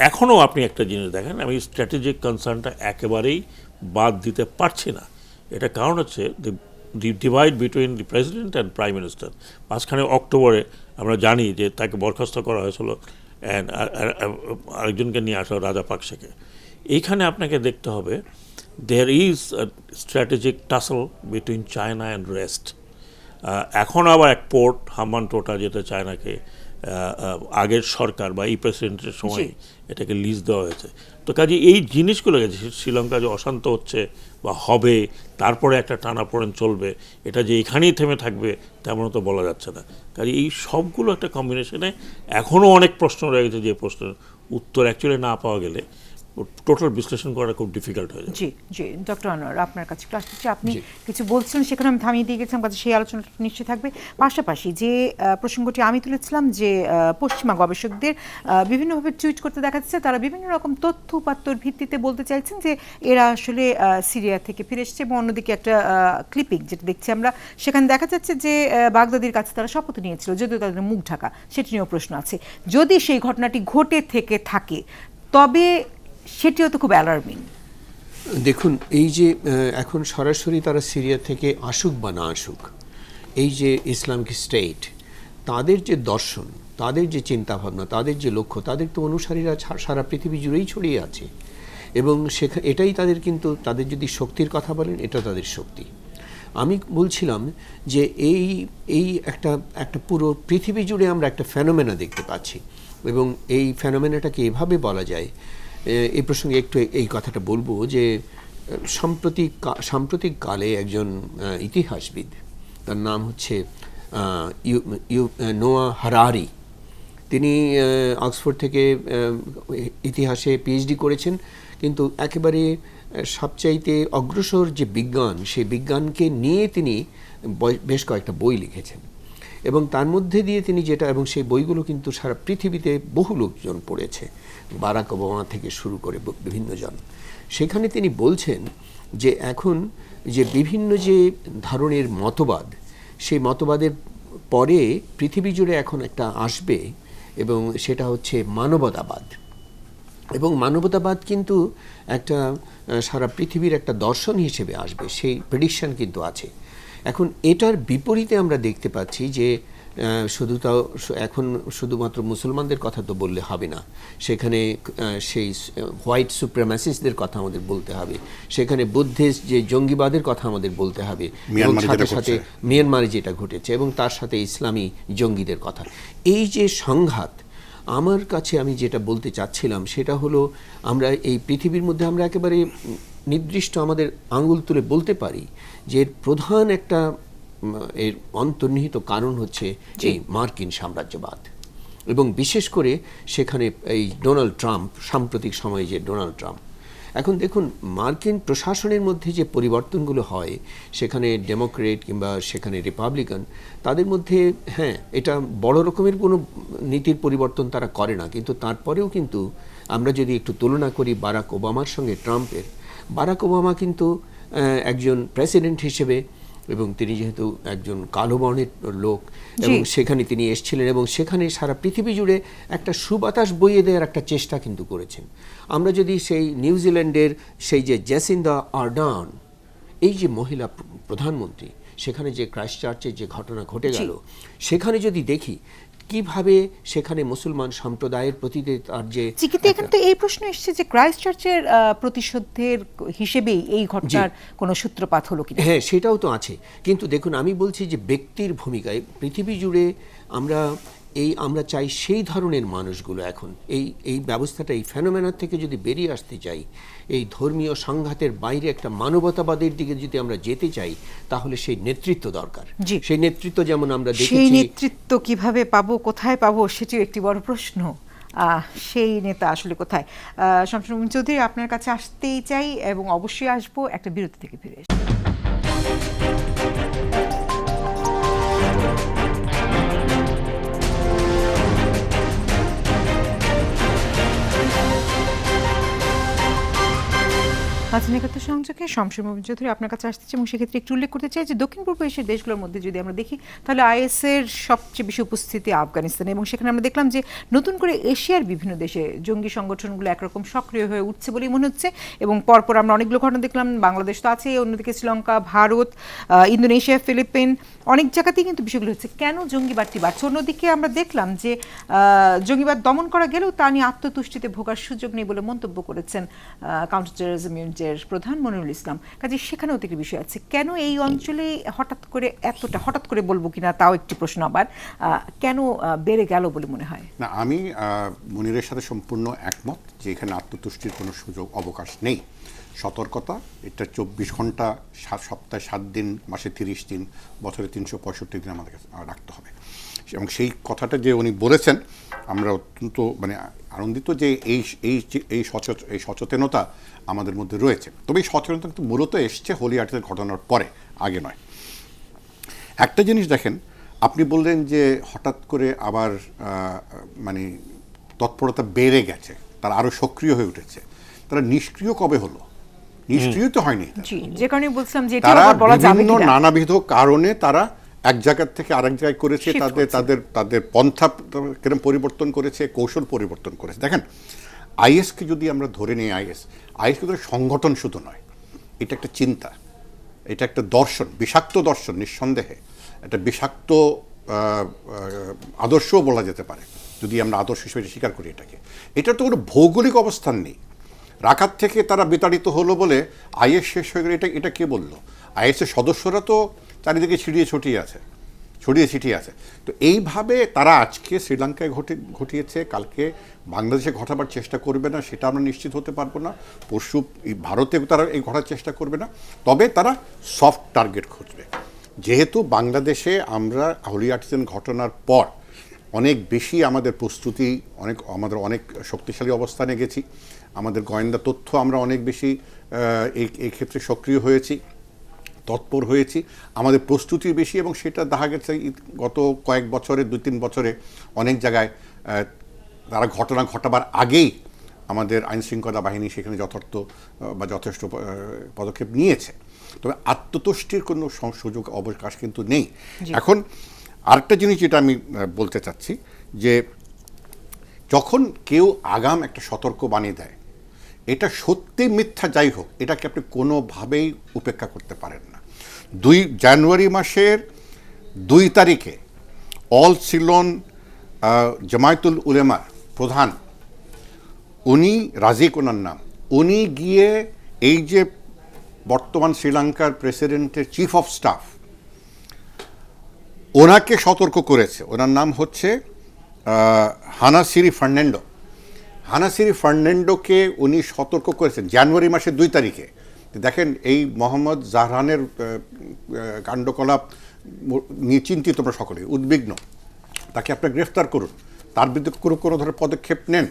Speaker 2: এখনও আপনি একটা জিনিস দেখেন, আমি স্ট্র্যাটেজিক কনসার্নটা একেবারেই বাদ দিতে পারছি না। এটা কারণ হচ্ছে the divide between the president and prime minister. মাঝখানে অক্টোবরে আমরা জানি যে তাকে বরখাস্ত করা হয়েছিল অ্যান্ড আরেকজনকে নিয়ে আসলো রাজাপাকসেকে। এইখানে আপনাকে দেখতে হবে there is strategic tussle between China and rest. এখন আবার এক পোর্ট হাম্বানটোটা, যেটা চায়নাকে আগের সরকার বা এই প্রেসিডেন্টের সময় এটাকে লিজ দেওয়া হয়েছে। তো কাজে এই জিনিসগুলো গেছে, শ্রীলঙ্কা যে অশান্ত হচ্ছে বা হবে, তারপরে একটা টানাপোড়েন চলবে, এটা যে এখানেই থেমে থাকবে তেমনও তো বলা যাচ্ছে না। কাজে এই সবগুলো একটা কম্বিনেশনে এখনও অনেক প্রশ্ন রয়ে গেছে, যে প্রশ্নের উত্তর অ্যাকচুয়ালি না পাওয়া গেলে টোটাল বিশ্লেষণ করা খুব ডিফিকাল্ট হয়ে যায়।
Speaker 1: জি জি, ডক্টর আনোয়ার আপনার কাছে ক্লাস হচ্ছে, আপনি কিছু বলছিলেন সেখানে আমি থামিয়ে দিয়ে গেছিলাম, কাছে সেই আলোচনাটা নিশ্চয়ই থাকবে। পাশাপাশি যে প্রসঙ্গটি আমি তুলেছিলাম যে পশ্চিমা গবেষকদের বিভিন্নভাবে টুইট করতে দেখা যাচ্ছে, তারা বিভিন্ন রকম তথ্য উপাত্তর ভিত্তিতে বলতে চাইছেন যে এরা আসলে সিরিয়া থেকে ফিরে এসেছে, এবং অন্যদিকে একটা ক্লিপিং যেটা দেখছি আমরা, সেখানে দেখা যাচ্ছে যে বাগদাদির কাছে তারা শপথ নিয়েছিল, যদিও তাদের মুখ ঢাকা, সেটি নিয়েও প্রশ্ন আছে। যদি সেই ঘটনাটি ঘটে থেকে থাকে তবে সেটিও তো খুব অ্যালার্মিং।
Speaker 4: দেখুন, এই যে এখন সরাসরি তারা সিরিয়া থেকে আসুক বা না আসুক, এই যে ইসলামিক স্টেট, তাদের যে দর্শন, তাদের যে চিন্তাভাবনা, তাদের যে লক্ষ্য, তাদের তো অনুসারীরা সারা পৃথিবী জুড়েই ছড়িয়ে আছে, এবং এটাই তাদের, কিন্তু তাদের যদি শক্তির কথা বলেন, এটা তাদের শক্তি। আমি বলছিলাম যে এই একটা পুরো পৃথিবী জুড়ে আমরা একটা ফেনোমেনা দেখতে পাচ্ছি, এবং এই ফেনোমেনাটাকে এভাবে বলা যায়, এই প্রসঙ্গে একটু এই কথাটা বলবো যে সাম্প্রতিক কালে একজন ইতিহাসবিদ, তার নাম হচ্ছে নোয়া হারারি, তিনি অক্সফোর্ড থেকে ইতিহাসে পিএইচডি করেছেন, কিন্তু একেবারে সবচাইতে অগ্রসর যে বিজ্ঞান, সেই বিজ্ঞানকে নিয়ে তিনি বেশ কয়েকটা বই লিখেছেন, এবং তার মধ্যে দিয়ে তিনি যেটা, এবং সেই বইগুলো কিন্তু সারা পৃথিবীতে বহু লোকজন পড়েছে, বারাক ওবামা থেকে শুরু করে বিভিন্ন জন। সেখানে তিনি বলছেন যে এখন যে বিভিন্ন যে ধরনের মতবাদ, সেই মতবাদের পরে পৃথিবী জুড়ে এখন একটা আসবে, এবং সেটা হচ্ছে মানবতাবাদ। এবং মানবতাবাদ কিন্তু একটা সারা পৃথিবীর একটা দর্শন হিসেবে আসবে, সেই প্রেডিকশন কিন্তু আছে। এখন এটার বিপরীতে আমরা দেখতে পাচ্ছি যে এখন শুধুমাত্র মুসলমানদের কথা তো বললে হবে না, সেখানে সেই হোয়াইট সুপ্রিমাসিস্টদের কথা আমাদের বলতে হবে, সেখানে বুদ্ধিস্ট যে জঙ্গিবাদের কথা আমাদের বলতে হবে, এবং সাথে সাথে মিয়ানমারে যেটা ঘটেছে, এবং তার সাথে ইসলামী জঙ্গিদের কথা। এই যে সংঘাত, আমার কাছে আমি যেটা বলতে চাচ্ছিলাম সেটা হলো, আমরা এই পৃথিবীর মধ্যে আমরা একেবারে নির্দিষ্ট আমাদের আঙ্গুল তুলে বলতে পারি যে এর প্রধান একটা এর অন্তর্নিহিত কারণ হচ্ছে এই মার্কিন সাম্রাজ্যবাদ, এবং বিশেষ করে সেখানে এই ডোনাল্ড ট্রাম্প, সাম্প্রতিক সময়ে যে ডোনাল্ড ট্রাম্প। এখন দেখুন, মার্কিন প্রশাসনের মধ্যে যে পরিবর্তনগুলো হয়, সেখানে ডেমোক্রেট কিংবা সেখানে রিপাবলিকান, তাদের মধ্যে হ্যাঁ, এটা বড় রকমের কোনো নীতির পরিবর্তন তারা করে না, কিন্তু তারপরেও কিন্তু আমরা যদি একটু তুলনা করি বারাক ওবামার সঙ্গে ট্রাম্পের, বারাক ওবামা কিন্তু একজন প্রেসিডেন্ট হিসেবে, এবং তিনি যেহেতু একজন কালো বর্ণের লোক, এবং সেখানে তিনি এসেছিলেন, এবং সেখানে সারা পৃথিবী জুড়ে একটা সুবাতাস বইয়ে দেওয়ার একটা চেষ্টা কিন্তু করেছেন। আমরা যদি সেই নিউজিল্যান্ডের সেই যে জেসিন্দা আর্ডার্ন, এই যে মহিলা প্রধানমন্ত্রী, সেখানে যে ক্রাইস্ট চার্চের যে ঘটনা ঘটে গেল, সেখানে যদি দেখি কিভাবে সেখানে মুসলমান সম্প্রদায়ের প্রতি তার যে,
Speaker 1: কিন্তু এখানে তো এই প্রশ্ন এসেছে যে ক্রাইস্ট চার্চের প্রতিশোধের হিসেবেই এই ঘটনার কোনো সূত্রপাত হলো কিনা।
Speaker 4: হ্যাঁ, সেটাও তো আছে, কিন্তু দেখুন, আমি বলছি যে ব্যক্তির ভূমিকায় পৃথিবী জুড়ে আমরা এই আমরা চাই সেই ধরনের মানুষগুলো এখন এই ব্যবস্থাটা, এই ফেনোমেনার থেকে যদি বেরিয়ে আসতে চাই, এই ধর্মীয় সংঘাতের বাইরে একটা মানবতাবাদের দিকে যদি আমরা যেতে চাই, তাহলে সেই নেতৃত্ব দরকার।
Speaker 1: জি।
Speaker 4: সেই নেতৃত্ব যেমন আমরা
Speaker 1: সেই
Speaker 4: দেখেছি,
Speaker 1: নেতৃত্ব কিভাবে পাবো, কোথায় পাবো, সেটিও একটি বড় প্রশ্ন। সেই নেতা আসলে কোথায়? শামসুল মুমিন চৌধুরী, আপনার কাছে আসতেই চাই এবং অবশ্যই আসবো একটা বিরতি থেকে ফিরে এসে। একাত্তর সংযোগে শামসুল মুমিন চৌধুরী আপনার কাছে আসতেছে, এবং সেক্ষেত্রে একটু উল্লেখ করতে চাই যে দক্ষিণ পূর্ব এশিয়ার দেশগুলোর মধ্যে যদি আমরা দেখি, তাহলে আইএসের সবচেয়ে বেশি উপস্থিতি আফগানিস্তানে, এবং সেখানে আমরা দেখলাম যে নতুন করে এশিয়ার বিভিন্ন দেশে জঙ্গি সংগঠনগুলো একরকম সক্রিয় হয়ে উঠছে বলেই মনে হচ্ছে। এবং পরপর আমরা অনেকগুলো ঘটনা দেখলাম, বাংলাদেশ তো আছে, অন্যদিকে শ্রীলঙ্কা, ভারত, ইন্দোনেশিয়া, ফিলিপিন, অনেক জায়গাতেই কিন্তু বিষয়গুলো হচ্ছে। কেন জঙ্গিবাদটি বাড়ছে? অন্যদিকে আমরা দেখলাম যে জঙ্গিবাদ দমন করা গেলেও তা নিয়ে আত্মতুষ্টিতে ভোগার সুযোগ নেই বলে মন্তব্য করেছেন কাউন্টার টেররিজম ইউনিটের প্রধান মনিরুল ইসলাম। কাজে সেখানেও তো একটি বিষয় আছে, কেন এই অঞ্চলে হঠাৎ করে এতটা, হঠাৎ করে বলবো কিনা তাও একটি প্রশ্ন, আবার কেন বেড়ে গেল বলে মনে হয়?
Speaker 3: না, আমি মনিরের সাথে সম্পূর্ণ একমত যে এখানে আত্মতুষ্টির কোনো সুযোগ অবকাশ নেই। সতর্কতা, এটা 24 ঘন্টা, সপ্তাহে 7 দিন, মাসে 30 দিন, বছরে 365 দিন আমাদের রাখতে হবে। এবং সেই কথাটা যে উনি বলেছেন, আমরা অত্যন্ত আনন্দিত যে এই সচেতনতা আমাদের মধ্যে রয়েছে। তবে এই সচেতনতা কিন্তু মূলত এসছে হোলি আর্টিজের ঘটনার পরে, আগে নয়। একটা জিনিস দেখেন, আপনি বললেন যে হঠাৎ করে আবার তৎপরতা বেড়ে গেছে, তারা আরো সক্রিয় হয়ে উঠেছে। তারা নিষ্ক্রিয় কবে হলো? নিষ্ক্রিয় তো হয়নি।
Speaker 1: যে কারণে বলছিলাম যে
Speaker 3: তারা বিভিন্ন নানাবিধ কারণে তারা এক জায়গা থেকে আরেক জায়গায় করেছে, তাদের পন্থা কিরকম পরিবর্তন করেছে, কৌশল পরিবর্তন করেছে। দেখেন, আইএসকে যদি আমরা ধরে নিই, আইএস কিন্তু সংগঠন শুধু নয়, এটা একটা চিন্তা, এটা একটা দর্শন, বিষাক্ত দর্শন, নিঃসন্দেহে একটা বিষাক্ত আদর্শও বলা যেতে পারে, যদি আমরা আদর্শ হিসেবে স্বীকার করি এটাকে। এটার তো কোনো ভৌগোলিক অবস্থান নেই। রাকাত থেকে তারা বিতাড়িত হলো বলে আইএস শেষ হয়ে গেলে এটা কে বললো? আইএসের সদস্যরা তো চারিদিকে ছড়িয়ে ছিটিয়ে আছে। তো এইভাবে তারা আজকে শ্রীলঙ্কায় ঘটিয়েছে, কালকে বাংলাদেশে ঘটাবার চেষ্টা করবে না, সেটা আমরা নিশ্চিত হতে পারবো না। পরশু ভারতে তারা এই ঘটার চেষ্টা করবে না, তবে তারা সফট টার্গেট খুঁজবে। যেহেতু বাংলাদেশে আমরা হোলি আর্টিজান ঘটনার পর অনেক বেশি আমাদের প্রস্তুতি, আমাদের অনেক শক্তিশালী অবস্থানে গেছি, আমাদের গোয়েন্দা তথ্য আমরা অনেক বেশি এই ক্ষেত্রে সক্রিয় হয়েছি, তৎপর হয়েছি, আমাদের প্রস্তুতি বেশি, এবং সেটা দেখা গেছে গত কয়েক বছরে, 2-3 বছরে অনেক জায়গায় তারা ঘটনা ঘটাবার আগেই আমাদের আইনশৃঙ্খলা বাহিনী সেখানে যথেষ্ট পদক্ষেপ নিয়েছে। তবে আত্মতুষ্টির কোনো সুযোগ অবকাশ কিন্তু নেই। এখন আরেকটা জিনিস যেটা আমি বলতে চাচ্ছি, যে যখন কেউ আগাম একটা সতর্ক বাণী দেয়, এটা সত্যি মিথ্যা যাই হোক, এটাকে আপনি কোনোভাবেই উপেক্ষা করতে পারেন না। জানুয়ারি মাসের 2 তারিখে অল সিলন জামায়াতুল উলেমার প্রধান, উনি রাজিক, ওনার নাম, উনি গিয়ে এই যে বর্তমান শ্রীলঙ্কার প্রেসিডেন্টের চিফ অফ স্টাফ, ওনাকে সতর্ক করেছে। ওনার নাম হচ্ছে হানাসিরি ফার্নান্ডোকে উনি সতর্ক করেছেন জানুয়ারি মাসের 2 তারিখে। দেখেন, এই মোহাম্মদ জাহরানের কাণ্ডকলাপ নিয়ে চিন্তিত, আমরা সকলে উদ্বিগ্ন, তাকে আপনার গ্রেফতার করুন, তার বিরুদ্ধে কোনো ধরনের পদক্ষেপ নেন।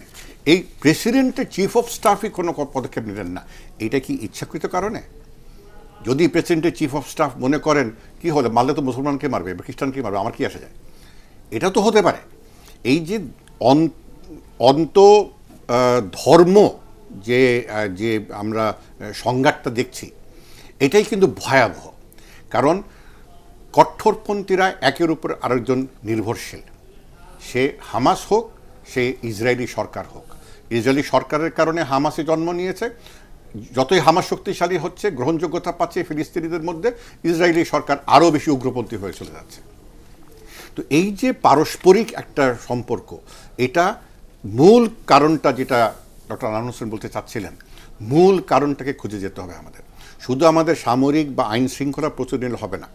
Speaker 3: এই প্রেসিডেন্টের চিফ অফ স্টাফই কোনো পদক্ষেপ নিলেন না। এটা কি ইচ্ছাকৃত কারণে? যদি প্রেসিডেন্টের চিফ অফ স্টাফ মনে করেন কি হলে, মারলে তো মুসলমানকে মারবে, খ্রিস্টানকে মারবে, আমার কি আসে যায়, এটা তো হতে পারে। এই যে ধর্ম যে আমরা সংঘাতটা দেখছি, এটাই কিন্তু ভয়াবহ। কারণ কঠোরপন্থীরা একের উপর আরেকজন নির্ভরশীল, সে হামাস হোক, সে ইসরায়েলি সরকার হোক। ইসরায়েলি সরকারের কারণে হামাসে জন্ম নিয়েছে, যতই হামাস শক্তিশালী হচ্ছে, গ্রহণযোগ্যতা পাচ্ছে ফিলিস্তিনিদের মধ্যে, ইসরায়েলি সরকার আরও বেশি উগ্রপন্থী হয়ে চলে যাচ্ছে। তো এই যে পারস্পরিক একটা সম্পর্ক, এটা মূল কারণটা, যেটা ডক্টর আনোয়ার হোসেন বলতে চাচ্ছিলেন, মূল কারণটাকে খুঁজে যেতে হবে আমাদের। শুধু আমাদের সামরিক বা আইন শৃঙ্খলা প্রচুর নিলে হবে না,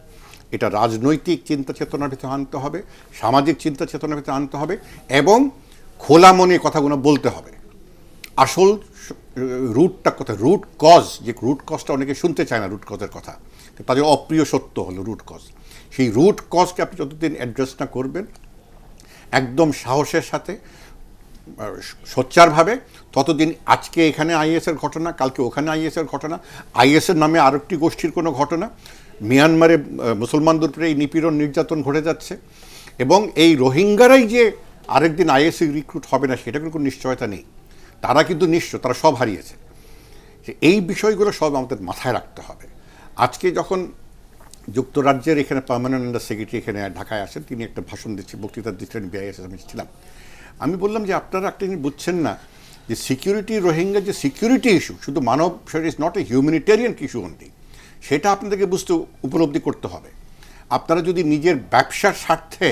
Speaker 3: এটা রাজনৈতিক চিন্তা চেতনার ভিতরে আনতে হবে, সামাজিক চিন্তা চেতনার ভিতরে আনতে হবে, এবং খোলা মনে কথাগুলো বলতে হবে। আসল রুটটা কোথায়, রুট কজ, যে রুট কজটা অনেকে শুনতে চায় না, রুট কজের কথা, তাদের অপ্রিয় সত্য হলো রুট কজ। সেই রুট কজকে আপনি যতদিন অ্যাড্রেস না করবেন একদম সাহসের সাথে, সোচ্চারভাবে, ততদিন আজকে এখানে আইএসের ঘটনা, কালকে ওখানে আইএসের ঘটনা, আইএসের নামে আরেকটি গোষ্ঠীর কোনো ঘটনা, মিয়ানমারে মুসলমানদের উপরে এই নিপীড়ন নির্যাতন ঘটে যাচ্ছে, এবং এই রোহিঙ্গারাই যে আরেকদিন আইএসএ রিক্রুট হবে না সেটা কোনো নিশ্চয়তা নেই। তারা কিন্তু নিশ্চয়, তারা সব হারিয়েছে। এই বিষয়গুলো সব আমাদের মাথায় রাখতে হবে। আজকে যখন যুক্তরাজ্যের এখানে পার্মানেন্ট সেক্রেটারি এখানে ঢাকায় আসেন, তিনি একটা ভাষণ দিচ্ছেন, বক্তৃতা দিচ্ছেন, বিআইএসএস আমি ছিলাম। আমি বললাম যে আপনারা একটা জিনিস বুঝছেন না, যে সিকিউরিটি, রোহিঙ্গা যে সিকিউরিটি ইস্যু, শুধু মানব, সেটা is not a humanitarian issue only, সেটা আপনাদেরকে বুঝতে, উপলব্ধি করতে হবে। আপনারা যদি নিজের ব্যবসার স্বার্থে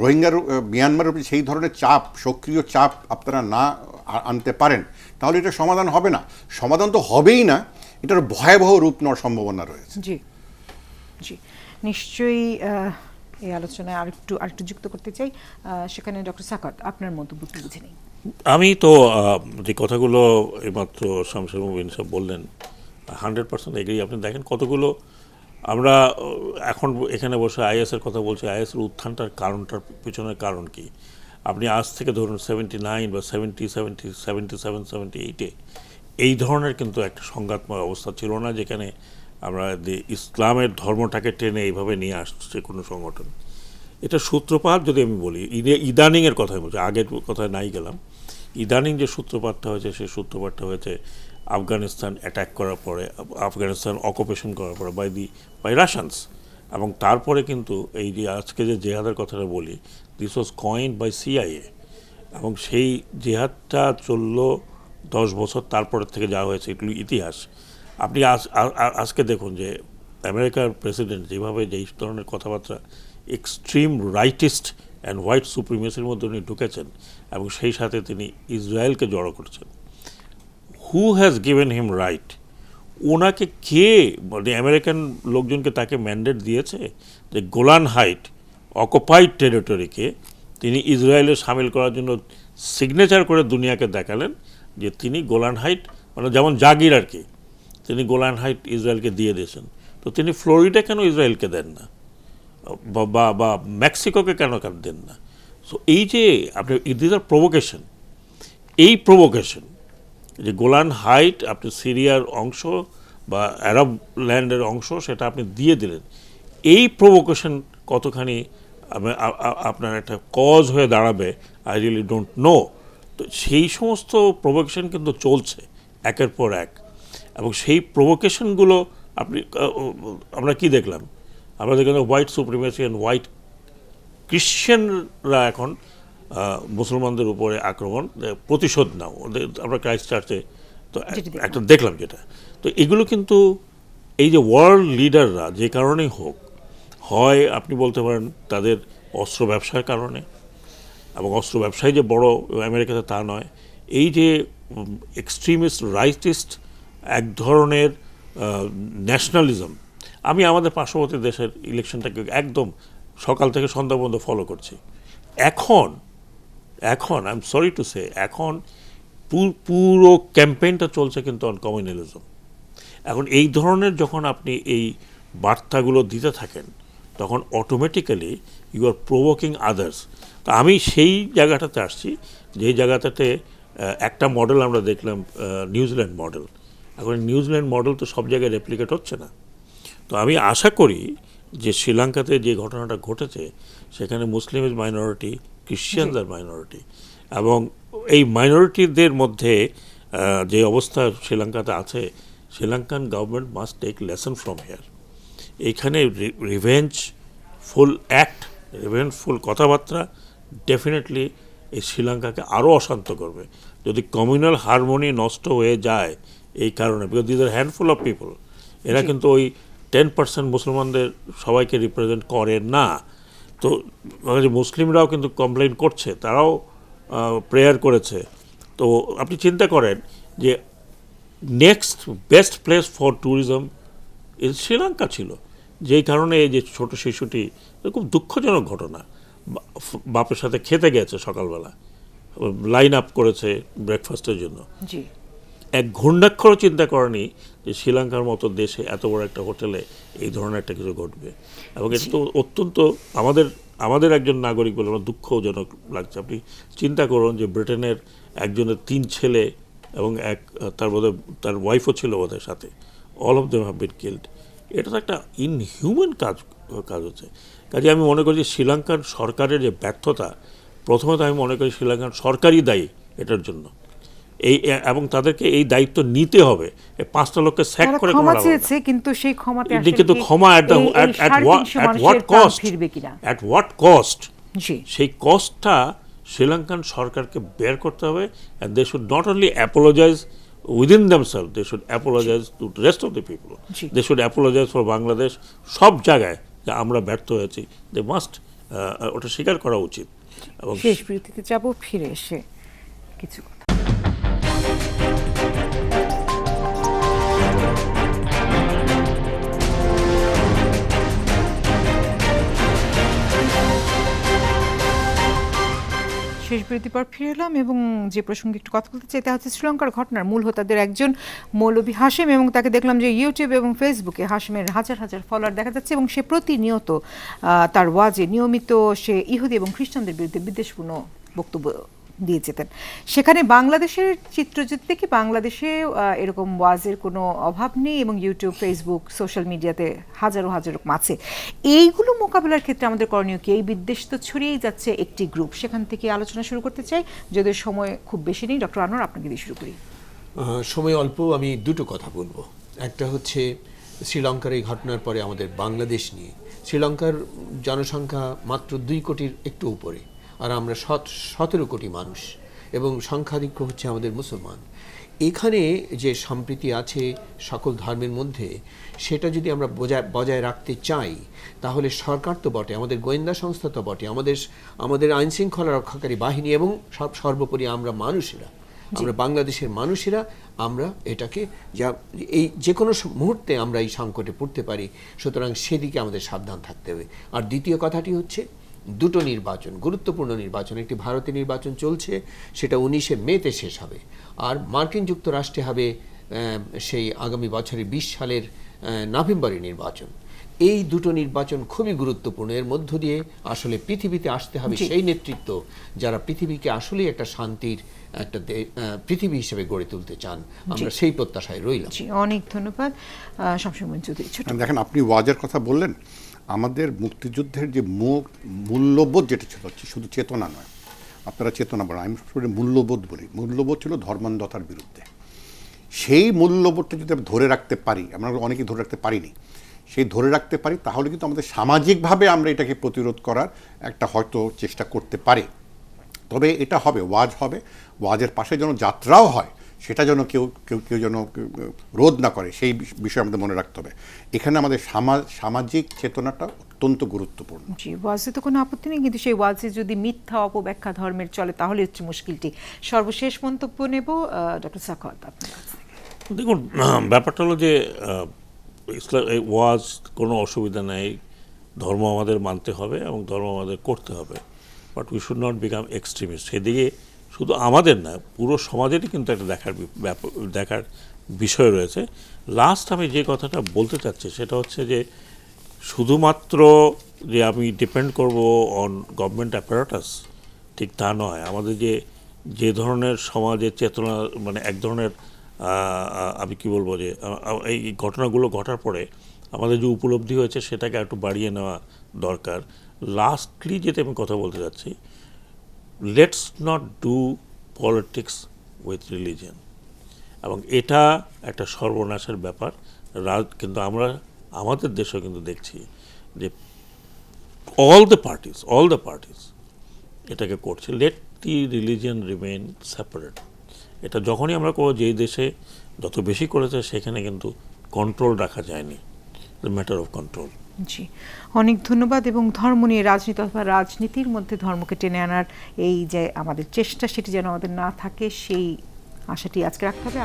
Speaker 3: রোহিঙ্গার, মিয়ানমারের উপরে সেই ধরনের চাপ, সক্রিয় চাপ আপনারা না আনতে পারেন, তাহলে এটা সমাধান হবে না। সমাধান তো হবেই না, এটার ভয়াবহ রূপ নেওয়ার সম্ভাবনা রয়েছে।
Speaker 1: জি জি, নিশ্চয়ই এই আলোচনায় আরেকটু যুক্ত করতে চাই। সেখানে ডক্টর সাকাত, আপনার মন্তব্য কি বুঝে নেই?
Speaker 2: আমি তো যে কথাগুলো এইমাত্র শামসুল মুবিন সাহেব বললেন 100% এগ্রি। আপনি দেখেন কতগুলো আমরা এখন এখানে বসে আইএসের কথা বলছি, আইএসের উত্থানটার কারণটার পিছনের কারণ কি? আপনি আজ থেকে ধরুন 79 বা 77, 78-এ এই ধরনের কিন্তু একটা সংঘাতময় অবস্থা ছিল না, যেখানে আমরা ইসলামের ধর্মটাকে টেনে এইভাবে নিয়ে আসছে কোনো সংগঠন। এটা সূত্রপাত যদি আমি বলি, ইদানিংয়ের কথাই বলছি, আগের কথায় নাই গেলাম। ইদানিং যে সূত্রপাতটা হয়েছে, সেই সূত্রপাতটা হয়েছে আফগানিস্তান অ্যাটাক করার পরে, আফগানিস্তান অকুপেশন করার পরে বাই রাশিয়ানস। এবং তারপরে কিন্তু এই যে আজকে যে জেহাদের কথাটা বলি, this was coined by CIA, এবং সেই জেহাদটা চললো 10 বছর, তারপরের থেকে যা হয়েছে এগুলো ইতিহাস। আপনি আজকে দেখুন যে আমেরিকার প্রেসিডেন্ট যেভাবে যেই ধরনের কথাবার্তা, এক্সট্রিম রাইটিস্ট অ্যান্ড হোয়াইট সুপ্রিমেসির মধ্যে উনি ঢুকেছেন, এবং সেই সাথে তিনি ইসরায়েলকে জড়ো করছেন। Who has given him right? ওনাকে কে, মানে আমেরিকান লোকজনকে তাকে ম্যান্ডেট দিয়েছে যে গোলান হাইট অকুপাইড টেরিটরিকে তিনি ইসরায়েলে সামিল করার জন্য সিগনেচার করে দুনিয়াকে দেখালেন যে তিনি গোলান হাইট, মানে যেমন জাগির আর কি, তিনি গোলান হাইট ইসরায়েলকে দিয়ে দিয়েছেন। তো তিনি ফ্লোরিডা কেন ইসরায়েলকে দেন না, বা মেক্সিকোকে কেন দেন না? সো এই যে আপনি, দিস আর প্রভোকেশন, এই প্রভোকেশন যে গোলান হাইট আপনি সিরিয়ার অংশ বা আরব ল্যান্ডের অংশ, সেটা আপনি দিয়ে দিলেন, এই প্রভোকেশন কতখানি আপনার একটা কজ হয়ে দাঁড়াবে, আই রিয়েলি ডোন্ট নো। তো সেই সমস্ত প্রভোকেশন কিন্তু চলছে একের পর এক, এবং সেই প্রভোকেশনগুলো আমরা কি দেখলাম? আমরা দেখলাম হোয়াইট সুপ্রিমেসি অ্যান্ড হোয়াইট ক্রিশ্চিয়ানরা এখন মুসলমানদের উপরে আক্রমণ, প্রতিশোধ নাও। আমরা ক্রাইস্ট চার্চে তো একটা দেখলাম যেটা। তো এগুলো কিন্তু এই যে ওয়ার্ল্ড লিডাররা যে কারণেই হোক, হয় আপনি বলতে পারেন তাদের অস্ত্র ব্যবসার কারণে, এবং অস্ত্র ব্যবসায় যে বড় আমেরিকাতে তা নয়, এই যে এক্সট্রিমিস্ট রাইটিস্ট এক ধরনের ন্যাশনালিজম। আমি আমাদের পার্শ্ববর্তী দেশের ইলেকশনটাকে একদম সকাল থেকে সন্ধ্যা পর্যন্ত ফলো করছি। এখন I am sorry to say, এখন পুরো ক্যাম্পেইনটা চলছে কিন্তু অন কমিউনালিজম। এখন এই ধরনের যখন আপনি এই বার্তাগুলো দিতে থাকেন, তখন automatically you are provoking others. তো আমি সেই জায়গাটাতে আসছি, যেই জায়গাটাতে একটা মডেল আমরা দেখলাম, নিউজিল্যান্ড মডেল। এখন নিউজিল্যান্ড মডেল তো সব জায়গায় রেপ্লিকেট হচ্ছে না। তো আমি আশা করি যে শ্রীলঙ্কাতে যে ঘটনাটা ঘটেছে, সেখানে Muslim is minority, Christians are minority, এবং এই মাইনরিটিদের মধ্যে যে অবস্থা শ্রীলঙ্কাতে আছে, Sri Lankan government must take lesson from here. এইখানে রিভেঞ্জফুল অ্যাক্ট, রিভেঞ্জফুল কথাবার্তা ডেফিনেটলি এই শ্রীলঙ্কাকে আরও অশান্ত করবে। যদি কমিউনাল হারমোনি নষ্ট হয়ে যায় এই কারণে, because this are handful of people, এরা কিন্তু ওই 10% মুসলমানদের সবাইকে রিপ্রেজেন্ট করে না। তো মুসলিমরাও কিন্তু কমপ্লেন করছে, তারাও প্রেয়ার করেছে। তো আপনি চিন্তা করেন যে next best place for tourism Sri Lanka ছিল, যেই কারণে এই যে ছোট শিশুটি খুব দুঃখজনক ঘটনা, বাপের সাথে খেতে গেছে সকালবেলা, লাইন আপ করেছে ব্রেকফাস্টের জন্য,
Speaker 1: জি,
Speaker 2: এক ঘূর্ণাক্ষরও চিন্তা করেনি যে শ্রীলঙ্কার মতো দেশে এত বড় একটা হোটেলে এই ধরনের একটা কিছু ঘটবে। এবং এটা তো অত্যন্ত আমাদের একজন নাগরিক বলে আমার দুঃখজনক লাগছে। আপনি চিন্তা করুন যে ব্রিটেনের একজনের 3 ছেলে এবং তার বোধহয় তার ওয়াইফও ছিল বোধহয় সাথে, all of them have been killed. এটা তো একটা ইনহিউম্যান কাজ হচ্ছে। কাজে আমি মনে করি যে শ্রীলঙ্কার সরকারের যে ব্যর্থতা, প্রথমত আমি মনে করি শ্রীলঙ্কার সরকারই দায়ী এটার জন্য, এবং তাদেরকে এই দায়িত্ব নিতে হবে। 5টা লোককে স্যাক করে কোনো লাভ হবে না।
Speaker 1: কিন্তু সেই ক্ষমাতে
Speaker 2: কিন্তু ক্ষমা at what cost?
Speaker 1: ফিরবে কিনা,
Speaker 2: at what cost?
Speaker 1: জি,
Speaker 2: সেই কস্টটা শ্রীলঙ্কান সরকারকে বের করতে হবে। and they should not only apologize within themselves, they should apologize to the rest of the people.
Speaker 1: G.
Speaker 2: They should apologize for Bangladesh. সব জায়গায় যে আমরা ব্যর্থ হয়েছি, they must ওটা স্বীকার করা উচিত। এবং
Speaker 1: শেষ বিরতিতে যাব, ফিরে এসে কিছু কথা। শেষ বিরতির পর ফিরে এলাম এবং যে প্রসঙ্গে একটু কথা বলতে চাই তা হচ্ছে শ্রীলঙ্কার ঘটনার মূল হোতাদের একজন মৌলভী হাশেম, এবং তাকে দেখলাম যে ইউটিউব এবং ফেসবুকে হাশেমের হাজার হাজার ফলোয়ার দেখা যাচ্ছে এবং সে প্রতিনিয়ত তার ওয়াজে নিয়মিত সে ইহুদি এবং খ্রিস্টানদের বিরুদ্ধে বিদ্বেষপূর্ণ বক্তব্য দিয়ে যেতেন। সেখানে বাংলাদেশের চিত্র যদি দেখি, বাংলাদেশে এরকম ওয়াজের কোনো অভাব নেই এবং ইউটিউব, ফেসবুক, সোশ্যাল মিডিয়াতে হাজারো হাজারো আছে। এইগুলো মোকাবিলার ক্ষেত্রে আমাদের করণীয় কি? এই বিদ্বেষ তো ছড়িয়েই যাচ্ছে একটি গ্রুপ, সেখান থেকে আলোচনা শুরু করতে চাই, যদিও সময় খুব বেশি নেই। ডক্টর আনোয়ার, আপনাকে দিয়ে শুরু করি।
Speaker 4: সময় অল্প, আমি দুটো কথা বলবো। একটা হচ্ছে শ্রীলঙ্কার এই ঘটনার পরে আমাদের বাংলাদেশ নিয়ে। শ্রীলঙ্কার জনসংখ্যা মাত্র 2 কোটির একটু উপরে, আর আমরা 17 কোটি মানুষ, এবং সংখ্যাধিক্য হচ্ছে আমাদের মুসলমান। এখানে যে সম্প্রীতি আছে সকল ধর্মের মধ্যে, সেটা যদি আমরা বজায় রাখতে চাই, তাহলে সরকার তো বটে, আমাদের গোয়েন্দা সংস্থা তো বটে, আমাদের আইনশৃঙ্খলা রক্ষাকারী বাহিনী, এবং সর্বোপরি আমরা মানুষেরা, আমরা বাংলাদেশের মানুষেরা, আমরা এটাকে যে কোনো মুহূর্তে আমরা এই সংকটে পড়তে পারি। সুতরাং সেদিকে আমাদের সাবধান থাকতে হবে। আর দ্বিতীয় কথাটি হচ্ছে, দুটো নির্বাচন, গুরুত্বপূর্ণ নির্বাচন। একটি ভারতে নির্বাচন চলছে, সেটা 19শে মেতে শেষ হবে, আর মার্কিন যুক্তরাষ্ট্রে হবে সেই আগামী বছরের 20 সালের নভেম্বরে নির্বাচন। এই দুটো নির্বাচন খুবই গুরুত্বপূর্ণ। এর মধ্য দিয়ে আসলে পৃথিবীতে আসতে হবে সেই নেতৃত্ব যারা পৃথিবীকে আসলেই একটা শান্তির একটা পৃথিবী হিসেবে গড়ে তুলতে চান। আমরা সেই প্রত্যাশায় রইলাম।
Speaker 1: অনেক ধন্যবাদ। শামসুর চৌধুরী,
Speaker 3: দেখেন, আপনি ওয়াজের কথা বললেন। আমাদের মুক্তিযুদ্ধের যে মূল্যবোধ যেটা ছিল, শুধু চেতনা নয়, আপনারা চেতনা বলেন, আমি মূল্যবোধ বলি। মূল্যবোধ ছিল ধর্মান্ধতার বিরুদ্ধে। সেই মূল্যবোধটা যদি আমরা ধরে রাখতে পারি, আমরা অনেকেই ধরে রাখতে পারিনি, সেই ধরে রাখতে পারি, তাহলে কিন্তু আমাদের সামাজিকভাবে আমরা এটাকে প্রতিরোধ করার একটা হয়তো চেষ্টা করতে পারি। তবে এটা হবে, ওয়াজ হবে, ওয়াজের পাশে যেন যাত্রাও হয়, সেটা যেন কেউ যেন রোধ না করে, সেই বিষয়ে আমাদের মনে রাখতে হবে। এখানে আমাদের সামাজিক চেতনাটা অত্যন্ত গুরুত্বপূর্ণ।
Speaker 1: জি, ওয়াজে তো কোনো আপত্তি নেই, কিন্তু সেই ওয়াজে যদি মিথ্যা অপব্যাখ্যা ধর্মের চলে, তাহলে হচ্ছে মুশকিলটি। সর্বশেষ মন্তব্য নেব ডক্টর সাখাওয়াত আপনার কাছ থেকে।
Speaker 2: দেখুন, ব্যাপারটা হলো যে ইসলাম ওয়াজ কোনো অসুবিধা নেই, ধর্ম আমাদের মানতে হবে এবং ধর্ম আমাদের করতে হবে, but we should not become extremist. সেদিকে শুধু আমাদের না, পুরো সমাজেরই কিন্তু একটা দেখার বিষয় রয়েছে। লাস্ট আমি যে কথাটা বলতে চাচ্ছি সেটা হচ্ছে যে শুধুমাত্র যে আমি ডিপেন্ড করব অন গভর্নমেন্ট অ্যাপারেটাস, ঠিক তা নয়। আমাদের যে ধরনের সমাজের চেতনা, মানে এক ধরনের আমি কি বলবো, যে এই ঘটনাগুলো ঘটার পরে আমাদের যে উপলব্ধি হয়েছে সেটাকে একটু বাড়িয়ে নেওয়া দরকার। লাস্টলি যেটা আমি কথা বলতে চাচ্ছি, let's not do politics with religion, এবং এটা একটা সর্বনাশের ব্যাপার। কিন্তু আমরা আমাদের দেশেও কিন্তু দেখছি যে all the parties এটাকে করছে। লেট দি রিলিজিয়ন রিমেইন সেপারেট। এটা যখনই আমরা করবো, যেই দেশে যত বেশি করেছে সেখানে কিন্তু কন্ট্রোল রাখা যায়নি, দ্য ম্যাটার অফ কন্ট্রোল।
Speaker 1: জি, অনেক ধন্যবাদ। এবং ধর্ম নিয়ে রাজনীতি অথবা রাজনীতির মধ্যে ধর্মকে টেনে আনার এই যে আমাদের চেষ্টা, সেটি যেন আমাদের না থাকে, সেই আশাটি আজকে রাখতে হবে।